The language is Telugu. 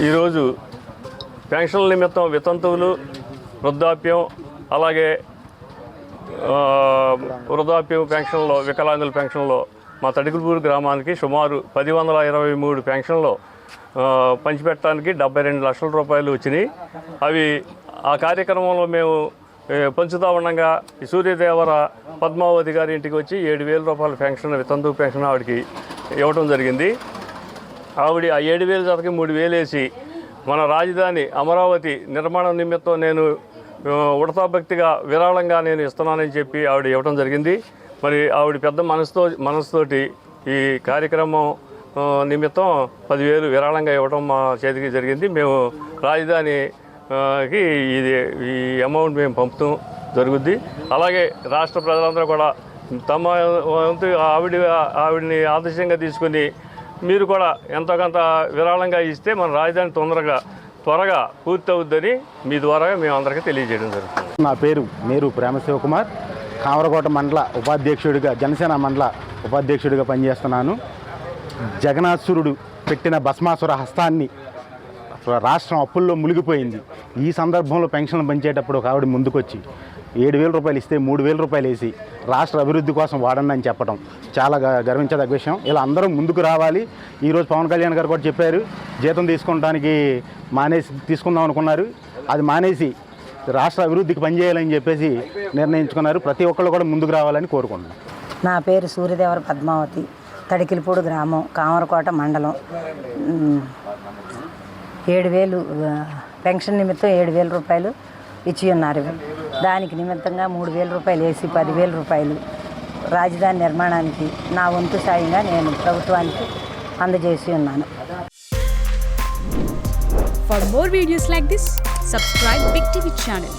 ఈరోజు పెన్షన్ల నిమిత్తం వితంతువులు, వృద్ధాప్యం, అలాగే వృద్ధాప్యం పెన్షన్లో, వికలాంగుల పెన్షన్లో మా తడికులపూడి గ్రామానికి సుమారు 1023 పెన్షన్లు పంచిపెట్టడానికి 72 లక్షల రూపాయలు వచ్చినాయి. అవి ఆ కార్యక్రమంలో మేము పంచుతా ఉండగా ఈ సూర్యదేవర పద్మావతి గారి ఇంటికి వచ్చి 7,000 రూపాయల పెన్షన్, వితంతు పెన్షన్ ఆవిడకి ఇవ్వడం జరిగింది. ఆవిడ ఆ 7,000 జతకి 3,000 వేసి మన రాజధాని అమరావతి నిర్మాణం నిమిత్తం నేను ఉడతా భక్తిగా విరాళంగా నేను ఇస్తున్నానని చెప్పి ఆవిడ ఇవ్వడం జరిగింది. మరి ఆవిడ పెద్ద మనసుతోటి ఈ కార్యక్రమం నిమిత్తం 10,000 విరాళంగా ఇవ్వడం మా చేతికి జరిగింది. మేము రాజధానికి ఈ అమౌంట్ మేము పంపుతాం జరుగుద్ది. అలాగే రాష్ట్ర ప్రజలందరూ కూడా తమ వంతు ఆవిడని ఆదర్శంగా తీసుకుని మీరు కూడా ఎంతో కొంత విరాళంగా ఇస్తే మన రాజధాని త్వరగా పూర్తి అవుద్దని మీ ద్వారా మేము అందరికీ తెలియజేయడం జరుగుతుంది. నా పేరు మేరు ప్రేమశివకుమార్, కామరకోట మండల ఉపాధ్యక్షుడిగా, జనసేన మండల ఉపాధ్యక్షుడిగా పనిచేస్తున్నాను. జగన్నాసురుడు పెట్టిన భస్మాసుర హస్తాన్ని రాష్ట్రం అప్పుల్లో మునిగిపోయింది. ఈ సందర్భంలో పెన్షన్లు పంచేటప్పుడు ఒక ఆవిడ ముందుకొచ్చి 7,000 రూపాయలు ఇస్తే 3,000 రూపాయలు వేసి రాష్ట్ర అభివృద్ధి కోసం వాడండి అని చెప్పడం చాలా గర్వించదగ్గ విషయం. ఇలా అందరూ ముందుకు రావాలి. ఈరోజు పవన్ కళ్యాణ్ గారు కూడా చెప్పారు, జీతం తీసుకుంటానికి తీసుకుందాం అనుకున్నారు, అది మానేసి రాష్ట్ర అభివృద్ధికి పనిచేయాలని చెప్పేసి నిర్ణయించుకున్నారు. ప్రతి ఒక్కళ్ళు కూడా ముందుకు రావాలని కోరుకుంటున్నాను. నా పేరు సూర్యదేవర పద్మావతి, తడికిలపూడి గ్రామం, కామరకోట మండలం. 7,000 పెన్షన్ నిమిత్తం 7,000 రూపాయలు ఇచ్చి ఉన్నారు. దానికి నిమిత్తంగా 3,000 రూపాయలు వేసి 10,000 రూపాయలు రాజధాని నిర్మాణానికి నా వంతు సాయంగా నేను ప్రభుత్వానికి అందజేసి ఉన్నాను. For more videos like this, subscribe Big TV channel.